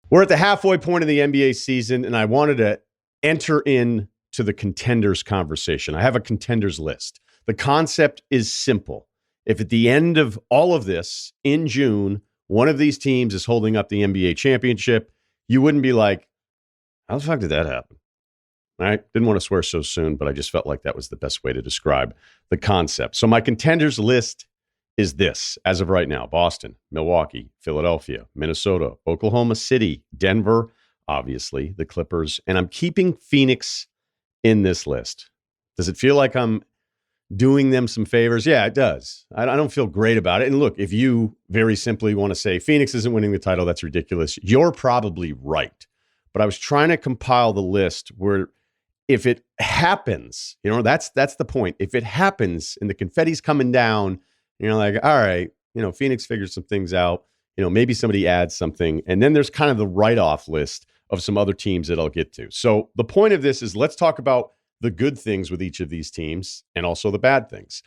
We're at the halfway point of the NBA season, and I wanted to enter into the contenders conversation. I have a contenders list. The concept is simple. If at the end of all of this, in June, one of these teams is holding up the NBA championship, you wouldn't be like, how the fuck did that happen? I didn't want to swear so soon, but I just felt like that was the best way to describe the concept. So my contenders list is this, as of right now: Boston, Milwaukee, Philadelphia, Minnesota, Oklahoma City, Denver, obviously, the Clippers, and I'm keeping Phoenix in this list. Does it feel like I'm doing them some favors? Yeah, it does. I don't feel great about it. And look, if you very simply want to say Phoenix isn't winning the title, that's ridiculous, you're probably right. But I was trying to compile the list where if it happens, that's the point. If it happens and the confetti's coming down, you're like, all right, Phoenix figures some things out. Maybe somebody adds something. And then there's kind of the write-off list of some other teams that I'll get to. So the point of this is let's talk about the good things with each of these teams and also the bad things.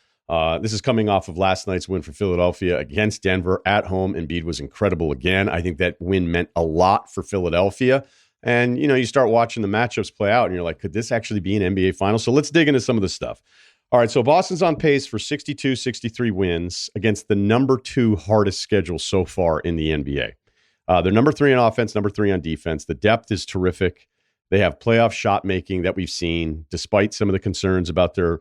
This is coming off of last night's win for Philadelphia against Denver at home. Embiid was incredible again. I think that win meant a lot for Philadelphia. And, you start watching the matchups play out and you're like, could this actually be an NBA final? So let's dig into some of the stuff. All right, so Boston's on pace for 62, 63 wins against the number 2 hardest schedule so far in the NBA. They're number 3 on offense, number 3 on defense. The depth is terrific. They have playoff shot making that we've seen, despite some of the concerns about their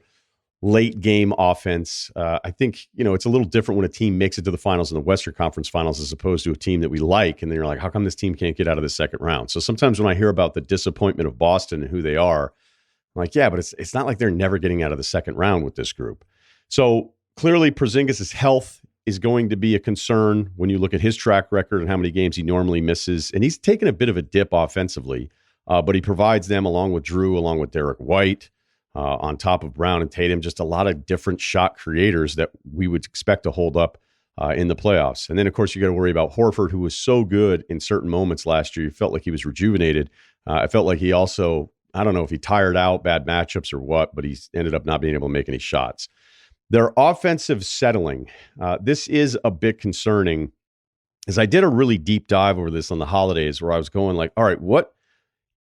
late game offense. I think, it's a little different when a team makes it to the finals in the Western Conference Finals as opposed to a team that we like. And then you're like, how come this team can't get out of the second round? So sometimes when I hear about the disappointment of Boston and who they are, I'm like, yeah, but it's not like they're never getting out of the second round with this group. So clearly Porzingis' health is going to be a concern when you look at his track record and how many games he normally misses. And he's taken a bit of a dip offensively, but he provides them along with Drew, along with Derek White, on top of Brown and Tatum, just a lot of different shot creators that we would expect to hold up in the playoffs. And then, of course, you got to worry about Horford, who was so good in certain moments last year. You felt like he was rejuvenated. I felt like he also, I don't know if he tired out, bad matchups or what, but he's ended up not being able to make any shots. Their offensive settling, this is a bit concerning, as I did a really deep dive over this on the holidays where I was going like, all right, what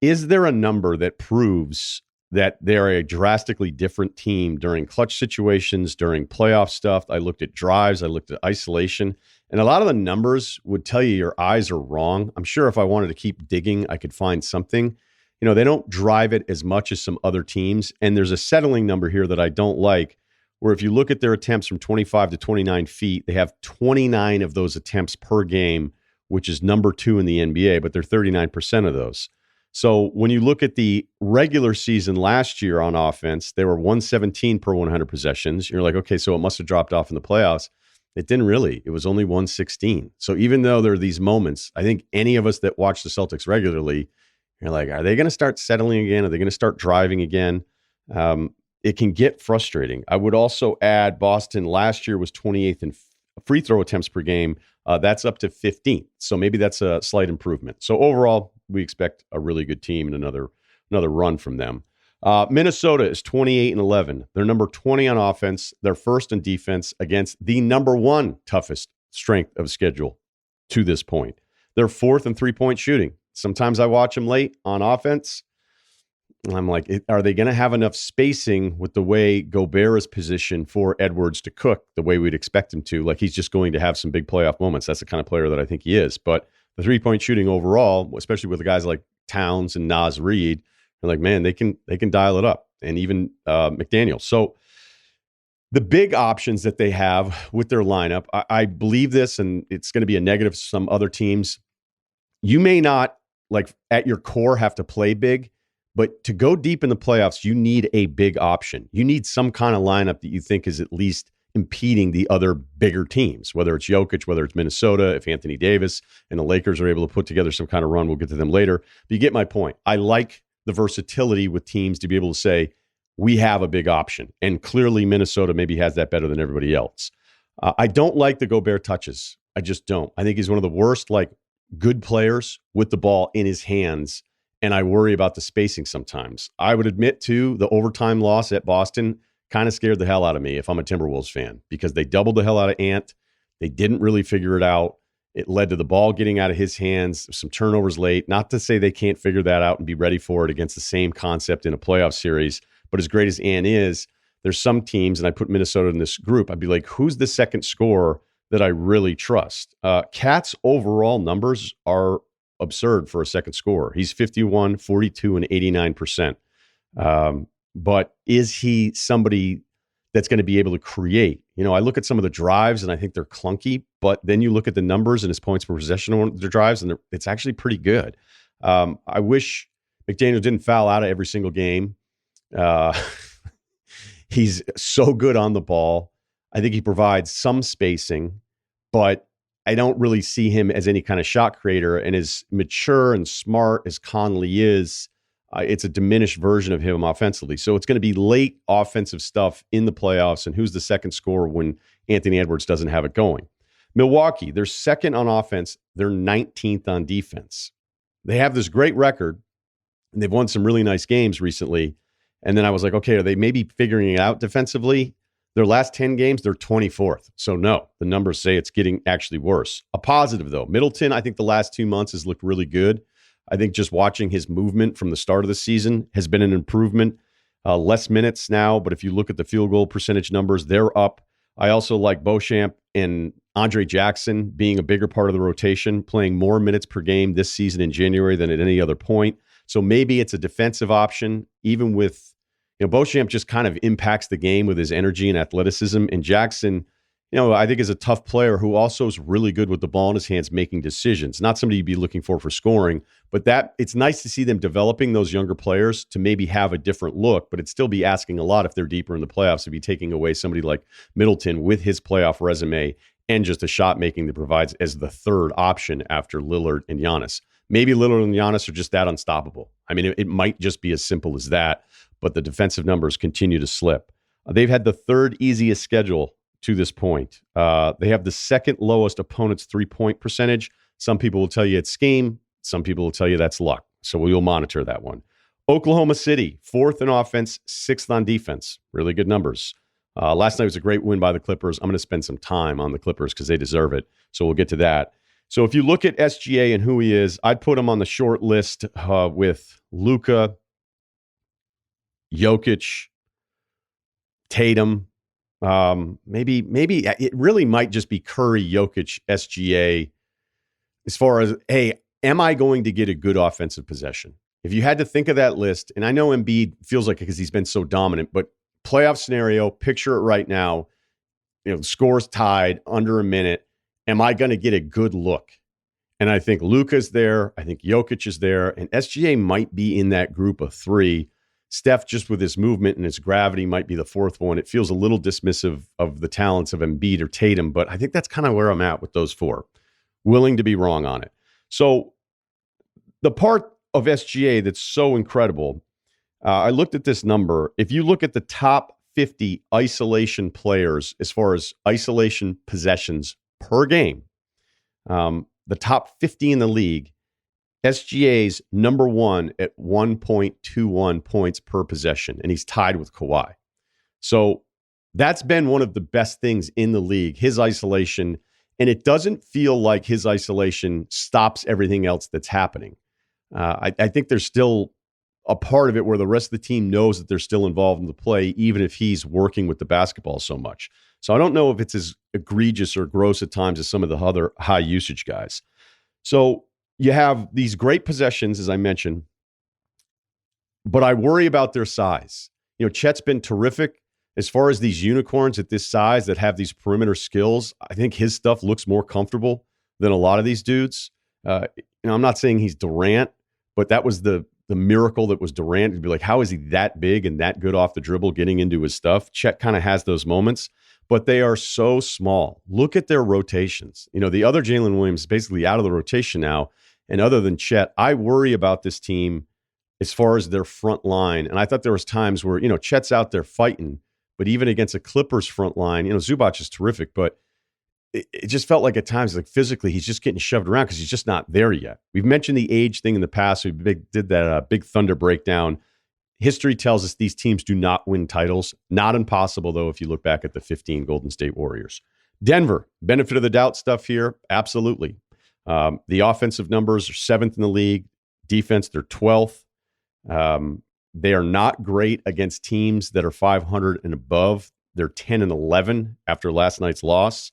is there a number that proves that they're a drastically different team during clutch situations, during playoff stuff? I looked at drives, I looked at isolation, and a lot of the numbers would tell you your eyes are wrong. I'm sure if I wanted to keep digging, I could find something. They don't drive it as much as some other teams, and there's a settling number here that I don't like, where if you look at their attempts from 25 to 29 feet, they have 29 of those attempts per game, which is number 2 in the NBA, but they're 39% of those. So when you look at the regular season last year on offense, they were 117 per 100 possessions. You're like, okay, so it must have dropped off in the playoffs. It didn't really. It was only 116. So even though there are these moments, I think any of us that watch the Celtics regularly, you're like, are they going to start settling again? Are they going to start driving again? It can get frustrating. I would also add Boston last year was 28th in free throw attempts per game. That's up to 15th. So maybe that's a slight improvement. So overall, we expect a really good team and another run from them. Minnesota is 28-11. They're number 20 on offense. They're first in defense against the number 1 toughest strength of schedule to this point. They're 4th in three-point shooting. Sometimes I watch them late on offense. I'm like, are they going to have enough spacing with the way Gobert is positioned for Edwards to cook the way we'd expect him to? Like, he's just going to have some big playoff moments. That's the kind of player that I think he is. But the three-point shooting overall, especially with the guys like Towns and Naz Reid, they're like, man, they can dial it up. And even McDaniel. So the big options that they have with their lineup, I believe this, and it's going to be a negative to some other teams. You may not, like, at your core have to play big, but to go deep in the playoffs, you need a big option. You need some kind of lineup that you think is at least impeding the other bigger teams, whether it's Jokic, whether it's Minnesota, if Anthony Davis and the Lakers are able to put together some kind of run. We'll get to them later. But you get my point. I like the versatility with teams to be able to say, we have a big option. And clearly Minnesota maybe has that better than everybody else. I don't like the Gobert touches. I just don't. I think he's one of the worst, good players with the ball in his hands. And I worry about the spacing sometimes. I would admit, too, the overtime loss at Boston kind of scared the hell out of me if I'm a Timberwolves fan, because they doubled the hell out of Ant. They didn't really figure it out. It led to the ball getting out of his hands, some turnovers late. Not to say they can't figure that out and be ready for it against the same concept in a playoff series. But as great as Ant is, there's some teams, and I put Minnesota in this group, I'd be like, who's the second scorer that I really trust? Cat's overall numbers are absurd for a second scorer. He's 51, 42, and 89%. But is he somebody that's going to be able to create? I look at some of the drives and I think they're clunky, but then you look at the numbers and his points per possession on the drives, and it's actually pretty good. I wish McDaniel didn't foul out of every single game. He's so good on the ball. I think he provides some spacing, but I don't really see him as any kind of shot creator. And as mature and smart as Conley is, it's a diminished version of him offensively. So it's going to be late offensive stuff in the playoffs. And who's the second scorer when Anthony Edwards doesn't have it going? Milwaukee, they're second on offense. They're 19th on defense. They have this great record, and they've won some really nice games recently. And then I was like, okay, are they maybe figuring it out defensively? Their last 10 games, they're 24th. So no, the numbers say it's getting actually worse. A positive, though. Middleton, I think the last 2 months has looked really good. I think just watching his movement from the start of the season has been an improvement. Less minutes now, but if you look at the field goal percentage numbers, they're up. I also like Beauchamp and Andre Jackson being a bigger part of the rotation, playing more minutes per game this season in January than at any other point. So maybe it's a defensive option, even with, Beauchamp just kind of impacts the game with his energy and athleticism. And Jackson, I think is a tough player who also is really good with the ball in his hands, making decisions. Not somebody you'd be looking for scoring, but it's nice to see them developing those younger players to maybe have a different look, but it'd still be asking a lot if they're deeper in the playoffs to be taking away somebody like Middleton with his playoff resume and just a shot making that provides as the third option after Lillard and Giannis. Maybe Lillard and Giannis are just that unstoppable. I mean, it might just be as simple as that, but the defensive numbers continue to slip. They've had the third easiest schedule to this point. They have the second lowest opponent's three-point percentage. Some people will tell you it's scheme. Some people will tell you that's luck. So we'll monitor that one. Oklahoma City, fourth in offense, sixth on defense. Really good numbers. Last night was a great win by the Clippers. I'm going to spend some time on the Clippers because they deserve it. So we'll get to that. So if you look at SGA and who he is, I'd put him on the short list with Luka, Jokic, Tatum. Maybe it really might just be Curry, Jokic, SGA. As far as, hey, am I going to get a good offensive possession? If you had to think of that list, and I know Embiid feels like it because he's been so dominant, but playoff scenario, picture it right now. The score's tied under a minute. Am I going to get a good look? And I think Luka's there. I think Jokic is there. And SGA might be in that group of three. Steph, just with his movement and his gravity, might be the fourth one. It feels a little dismissive of the talents of Embiid or Tatum, but I think that's kind of where I'm at with those four. Willing to be wrong on it. So the part of SGA that's so incredible, I looked at this number. If you look at the top 50 isolation players as far as isolation possessions per game, the top 50 in the league, SGA's number one at 1.21 points per possession, and he's tied with Kawhi. So that's been one of the best things in the league, his isolation, and it doesn't feel like his isolation stops everything else that's happening. I think there's still a part of it where the rest of the team knows that they're still involved in the play, even if he's working with the basketball so much. So I don't know if it's as egregious or gross at times as some of the other high usage guys. So you have these great possessions, as I mentioned, but I worry about their size. Chet's been terrific as far as these unicorns at this size that have these perimeter skills. I think his stuff looks more comfortable than a lot of these dudes. I'm not saying he's Durant, but that was the miracle that was Durant. You'd be like, how is he that big and that good off the dribble getting into his stuff? Chet kind of has those moments, but they are so small. Look at their rotations. The other Jalen Williams is basically out of the rotation now. And other than Chet, I worry about this team as far as their front line. And I thought there was times where, Chet's out there fighting, but even against a Clippers front line, Zubac is terrific, but it just felt like at times, like physically, he's just getting shoved around because he's just not there yet. We've mentioned the age thing in the past. We did that big Thunder breakdown. History tells us these teams do not win titles. Not impossible, though, if you look back at the 15 Golden State Warriors. Denver, benefit of the doubt stuff here. Absolutely. The offensive numbers are 7th in the league. Defense, they're 12th. They are not great against teams that are 500 and above. They're 10-11 after last night's loss.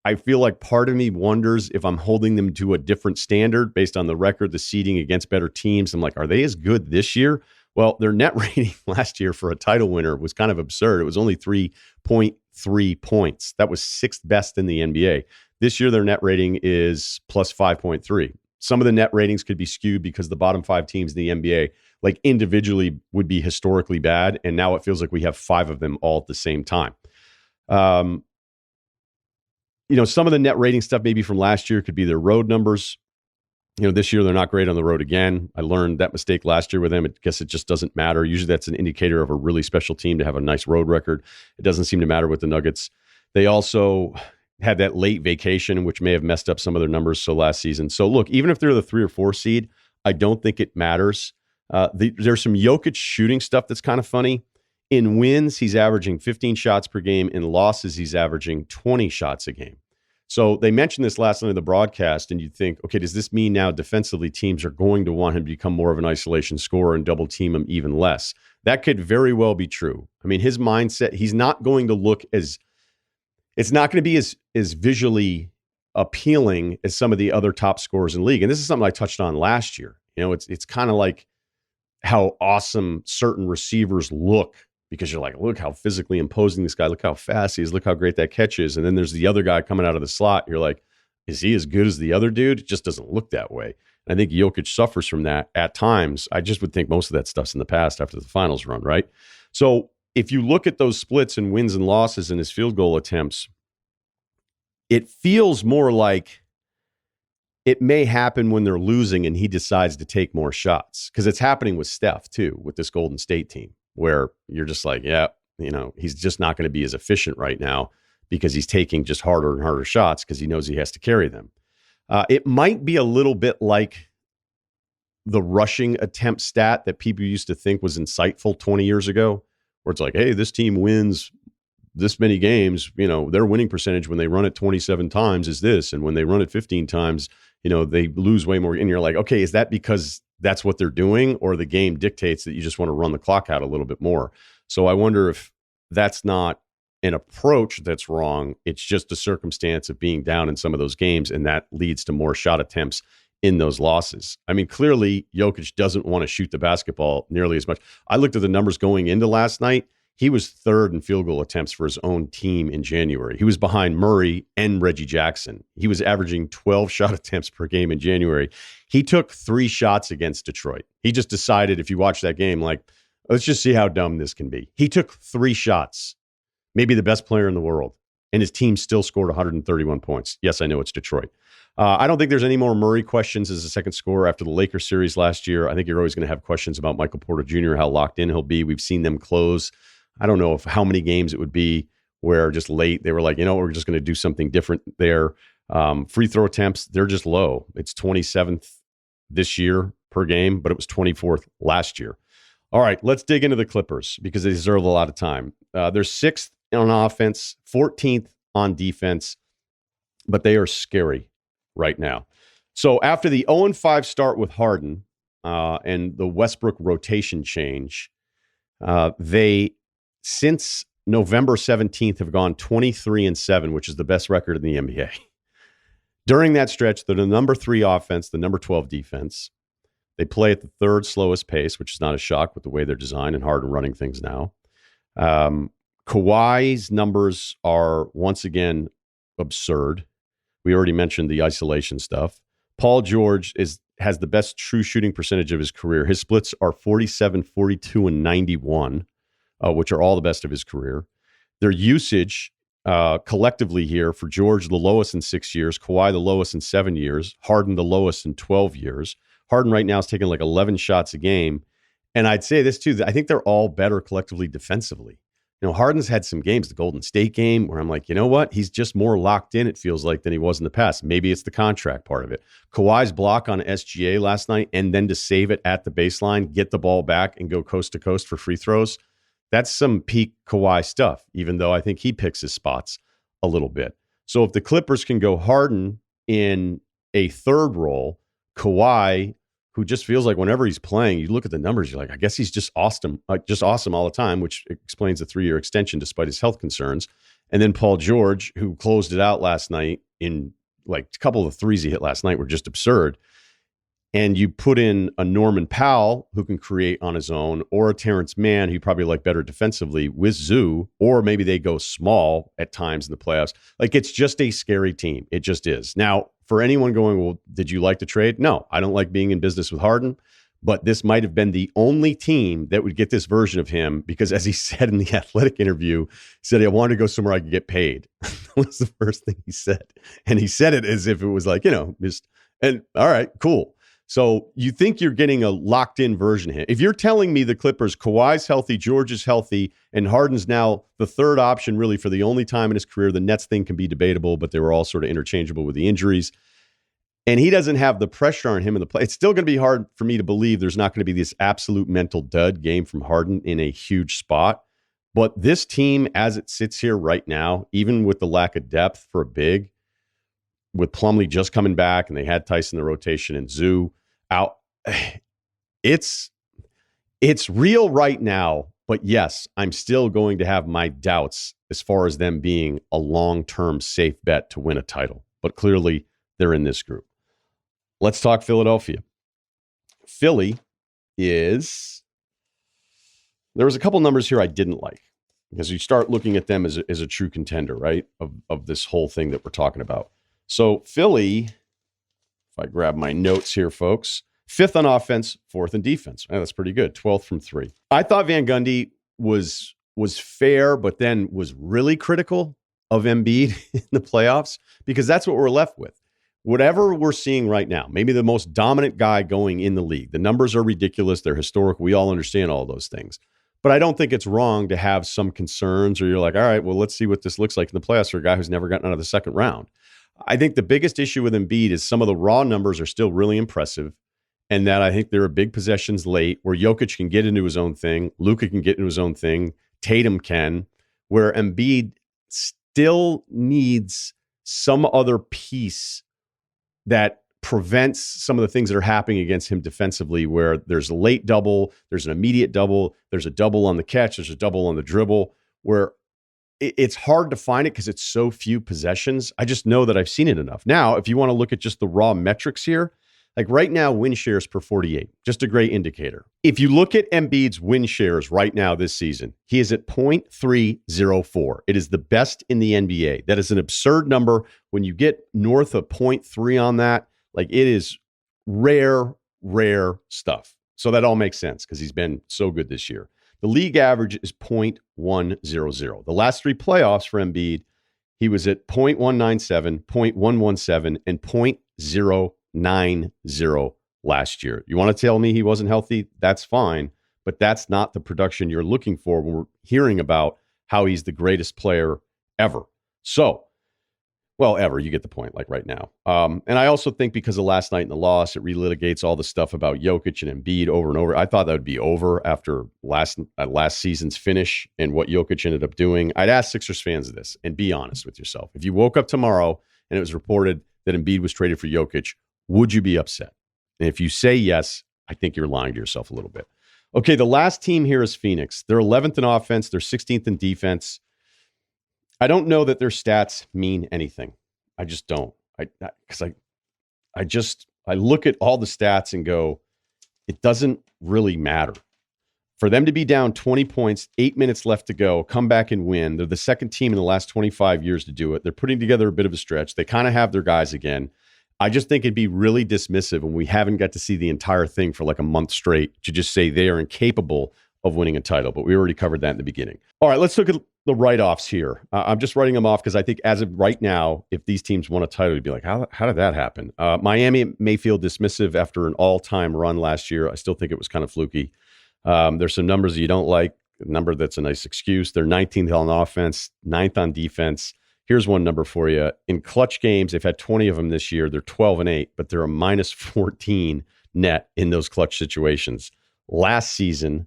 I feel like part of me wonders if I'm holding them to a different standard based on the record, the seeding against better teams. I'm like, are they as good this year? Well, their net rating last year for a title winner was kind of absurd. It was only 3.3 points. That was 6th best in the NBA. This year, their net rating is plus 5.3. Some of the net ratings could be skewed because the bottom 5 teams in the NBA, like individually, would be historically bad. And now it feels like we have 5 of them all at the same time. Some of the net rating stuff maybe from last year could be their road numbers. This year they're not great on the road again. I learned that mistake last year with them. I guess it just doesn't matter. Usually that's an indicator of a really special team to have a nice road record. It doesn't seem to matter with the Nuggets. They also had that late vacation, which may have messed up some of their numbers last season. So look, even if they're the 3 or 4 seed, I don't think it matters. There's some Jokic shooting stuff that's kind of funny. In wins, he's averaging 15 shots per game. In losses, he's averaging 20 shots a game. So they mentioned this last night in the broadcast, and you'd think, okay, does this mean now defensively teams are going to want him to become more of an isolation scorer and double team him even less? That could very well be true. I mean, his mindset, he's not going to look as, it's not going to be as visually appealing as some of the other top scorers in the league. And this is something I touched on last year. It's kind of like how awesome certain receivers look, because you're like, look how physically imposing this guy, look how fast he is, look how great that catch is. And then there's the other guy coming out of the slot. You're like, is he as good as the other dude? It just doesn't look that way. And I think Jokic suffers from that at times. I just would think most of that stuff's in the past after the finals run, right? So if you look at those splits and wins and losses and his field goal attempts, it feels more like it may happen when they're losing and he decides to take more shots, because it's happening with Steph too, with this Golden State team, where you're just like, yeah, he's just not going to be as efficient right now because he's taking just harder and harder shots because he knows he has to carry them. It might be a little bit like the rushing attempt stat that people used to think was insightful 20 years ago, where it's like, hey, this team wins this many games, their winning percentage when they run it 27 times is this. And when they run it 15 times, they lose way more. And you're like, okay, is that because that's what they're doing, or the game dictates that you just want to run the clock out a little bit more? So I wonder if that's not an approach that's wrong. It's just a circumstance of being down in some of those games, and that leads to more shot attempts in those losses. I mean, clearly Jokic doesn't want to shoot the basketball nearly as much. I looked at the numbers going into last night. He was 3rd in field goal attempts for his own team in January. He was behind Murray and Reggie Jackson. He was averaging 12 shot attempts per game in January. He took 3 shots against Detroit. He just decided, if you watch that game, like, let's just see how dumb this can be. He took 3 shots, maybe the best player in the world, and his team still scored 131 points. Yes, I know it's Detroit. I don't think there's any more Murray questions as a second scorer after the Lakers series last year. I think you're always going to have questions about Michael Porter Jr., how locked in he'll be. We've seen them close. I don't know how many games it would be where just late they were like, we're just going to do something different there. Free throw attempts, they're just low. It's 27th this year per game, but it was 24th last year. All right, let's dig into the Clippers because they deserve a lot of time. They're 6th on offense, 14th on defense, but they are scary right now. So after the 0-5 start with Harden and the Westbrook rotation change, they, since November 17th, have gone 23-7, which is the best record in the NBA. During that stretch, they're the number 3 offense, the number 12 defense. They play at the 3rd slowest pace, which is not a shock with the way they're designed and Harden running things now. Kawhi's numbers are once again absurd. We already mentioned the isolation stuff. Paul George has the best true shooting percentage of his career. His splits are 47, 42, and 91. Which are all the best of his career. Their usage collectively here for George, the lowest in 6 years, Kawhi, the lowest in 7 years, Harden, the lowest in 12 years. Harden right now is taking like 11 shots a game. And I'd say this too, I think they're all better collectively defensively. Harden's had some games, the Golden State game, where I'm like, you know what? He's just more locked in, it feels like, than he was in the past. Maybe it's the contract part of it. Kawhi's block on SGA last night, and then to save it at the baseline, get the ball back and go coast to coast for free throws. That's some peak Kawhi stuff, even though I think he picks his spots a little bit. So if the Clippers can go Harden in a third role. Kawhi, who just feels like whenever he's playing, you look at the numbers, you're like, I guess he's just awesome all the time, which explains the 3-year extension despite his health concerns. And then Paul George, who closed it out last night in like a couple of the threes he hit last night were just absurd. And you put in a Norman Powell who can create on his own, or a Terrence Mann who you probably like better defensively with Zoo, or maybe they go small at times in the playoffs. Like, it's just a scary team. It just is. Now, for anyone going, well, did you like the trade? No, I don't like being in business with Harden, but this might have been the only team that would get this version of him because, as he said in the Athletic interview, he said, I wanted to go somewhere I could get paid. That was the first thing he said. And he said it as if it was like, just, and all right, cool. So you think you're getting a locked-in version of him. If you're telling me the Clippers, Kawhi's healthy, George is healthy, and Harden's now the third option really for the only time in his career, the Nets thing can be debatable, but they were all sort of interchangeable with the injuries, and he doesn't have the pressure on him in the play, it's still going to be hard for me to believe there's not going to be this absolute mental dud game from Harden in a huge spot. But this team, as it sits here right now, even with the lack of depth for a big, with Plumlee just coming back and they had Tyson in the rotation and Zoo out, it's real right now. But yes, I'm still going to have my doubts as far as them being a long-term safe bet to win a title. But clearly they're in this group. Let's talk Philadelphia. Philly is, there was a couple numbers here I didn't like because you start looking at them as a true contender, right? Of this whole thing that we're talking about. So Philly, if I grab my notes here, folks, 5th on offense, 4th in defense. That's pretty good. 12th from 3. I thought Van Gundy was fair, but then was really critical of Embiid in the playoffs because that's what we're left with. Whatever we're seeing right now, maybe the most dominant guy going in the league. The numbers are ridiculous. They're historic. We all understand all those things. But I don't think it's wrong to have some concerns or you're like, all right, well, let's see what this looks like in the playoffs for a guy who's never gotten out of the second round. I think the biggest issue with Embiid is some of the raw numbers are still really impressive, and that I think there are big possessions late where Jokic can get into his own thing, Luka can get into his own thing, Tatum can, where Embiid still needs some other piece that prevents some of the things that are happening against him defensively, where there's a late double, there's an immediate double, there's a double on the catch, there's a double on the dribble, where it's hard to find it because it's so few possessions. I just know that I've seen it enough. Now, if you want to look at just the raw metrics here, like right now, win shares per 48, just a great indicator. If you look at Embiid's win shares right now this season, he is at 0.304. It is the best in the NBA. That is an absurd number. When you get north of 0.3 on that, like it is rare stuff. So that all makes sense because he's been so good this year. The league average is 0.100. The last 3 playoffs for Embiid, he was at 0.197, 0.117, and 0.090 last year. You want to tell me he wasn't healthy? That's fine, but that's not the production you're looking for when we're hearing about how he's the greatest player ever. So, well, ever, you get the point, like right now. And I also think because of last night and the loss, it relitigates all the stuff about Jokic and Embiid over and over. I thought that would be over after last season's finish and what Jokic ended up doing. I'd ask Sixers fans this and be honest with yourself. If you woke up tomorrow and it was reported that Embiid was traded for Jokic, would you be upset? And if you say yes, I think you're lying to yourself a little bit. Okay, the last team here is Phoenix. They're 11th in offense. They're 16th in defense. I don't know that their stats mean anything. I just don't. I look at all the stats and go, it doesn't really matter. For them to be down 20 points, 8 minutes left to go, come back and win. They're the second team in the last 25 years to do it. They're putting together a bit of a stretch. They kind of have their guys again. I just think it'd be really dismissive when we haven't got to see the entire thing for like a month straight to just say they are incapable of winning a title. But we already covered that in the beginning. All right, let's look at the write-offs here. I'm just writing them off because I think as of right now, if these teams won a title, you'd be like, how did that happen? Miami may feel dismissive after an all-time run last year. I still think it was kind of fluky. There's some numbers that you don't like, a number that's a nice excuse. They're 19th on offense, 9th on defense. Here's one number for you. In clutch games, they've had 20 of them this year. They're 12-8, but they're a minus 14 net in those clutch situations. Last season,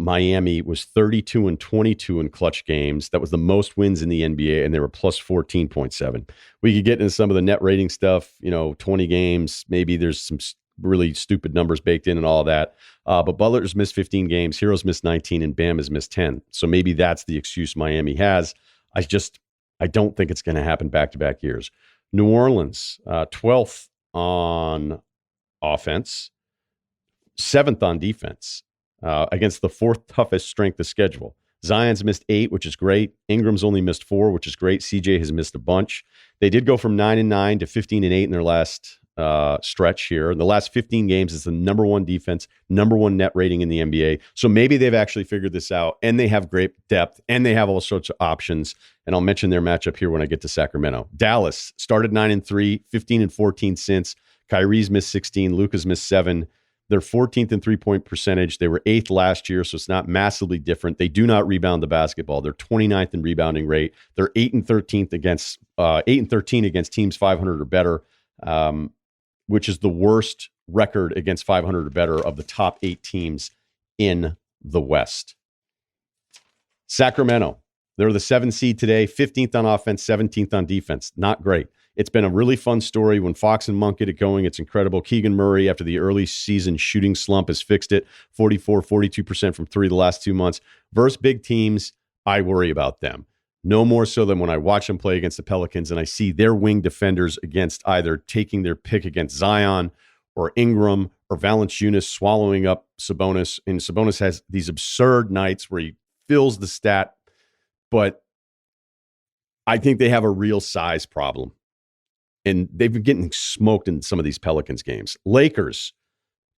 Miami was 32-22 in clutch games. That was the most wins in the NBA, and they were plus 14.7. We could get into some of the net rating stuff, 20 games. Maybe there's some really stupid numbers baked in and all of that. But Butler's missed 15 games, Hero's missed 19, and Bam has missed 10. So maybe that's the excuse Miami has. I don't think it's going to happen back-to-back years. New Orleans, 12th on offense, 7th on defense, against the 4th toughest strength of schedule. Zion's missed 8, which is great. Ingram's only missed 4, which is great. CJ has missed a bunch. They did go from 9-9 to 15-8 in their last stretch here. In the last 15 games, it's the number 1 defense, number 1 net rating in the NBA. So maybe they've actually figured this out, and they have great depth, and they have all sorts of options. And I'll mention their matchup here when I get to Sacramento. Dallas started 9-3, 15-14 since. Kyrie's missed 16. Luka's missed 7. They're 14th in three-point percentage. They were 8th last year, so it's not massively different. They do not rebound the basketball. They're 29th in rebounding rate. They're 8-13 against teams 500 or better, which is the worst record against 500 or better of the top 8 teams in the West. Sacramento, they're the 7th seed today, 15th on offense, 17th on defense. Not great. It's been a really fun story. When Fox and Monk get it going, it's incredible. Keegan Murray, after the early season shooting slump, has fixed it. 42% from 3 the last 2 months. Versus big teams, I worry about them. No more so than when I watch them play against the Pelicans and I see their wing defenders against either taking their pick against Zion or Ingram or Valanciunas swallowing up Sabonis. And Sabonis has these absurd nights where he fills the stat, but I think they have a real size problem. And they've been getting smoked in some of these Pelicans games. Lakers,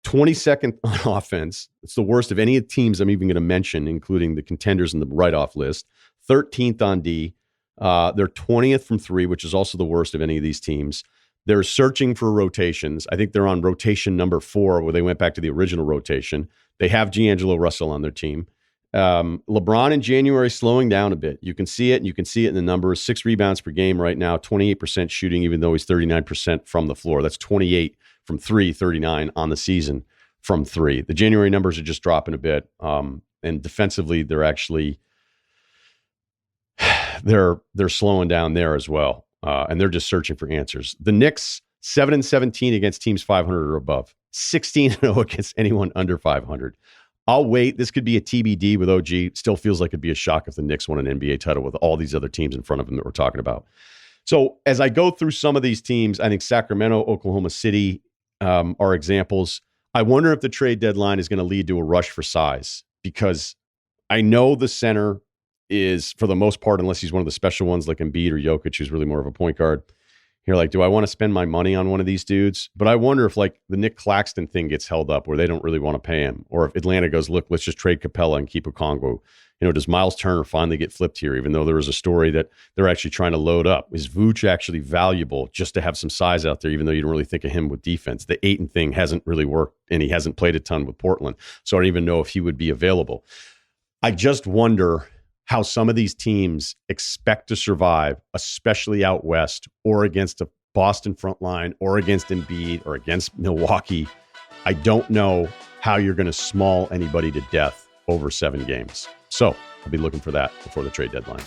22nd on offense. It's the worst of any of the teams I'm even going to mention, including the contenders in the write-off list. 13th on D. They're 20th from 3, which is also the worst of any of these teams. They're searching for rotations. I think they're on rotation number 4, where they went back to the original rotation. They have D'Angelo Russell on their team. LeBron in January slowing down a bit. You can see it, and you can see it in the numbers. 6 rebounds per game right now, 28% shooting, even though he's 39% from the floor. That's 28 from 3, 39 on the season from 3. The January numbers are just dropping a bit. And defensively, they're actually they're slowing down there as well. And they're just searching for answers. The Knicks, 7-17 against teams 500 or above, 16-0 against anyone under 500. I'll wait. This could be a TBD with OG. Still feels like it'd be a shock if the Knicks won an NBA title with all these other teams in front of them that we're talking about. So as I go through some of these teams, I think Sacramento, Oklahoma City are examples. I wonder if the trade deadline is going to lead to a rush for size, because I know the center is, for the most part, unless he's one of the special ones like Embiid or Jokic, who's really more of a point guard, you're like, do I want to spend my money on one of these dudes? But I wonder if like the Nick Claxton thing gets held up where they don't really want to pay him. Or if Atlanta goes, look, let's just trade Capella and keep Okongwu. Does Miles Turner finally get flipped here, even though there was a story that they're actually trying to load up? Is Vooch actually valuable just to have some size out there, even though you don't really think of him with defense? The Ayton thing hasn't really worked, and he hasn't played a ton with Portland. So I don't even know if he would be available. I just wonder how some of these teams expect to survive, especially out west, or against a Boston front line, or against Embiid, or against Milwaukee. I don't know how you're going to small anybody to death over 7 games. So I'll be looking for that before the trade deadline.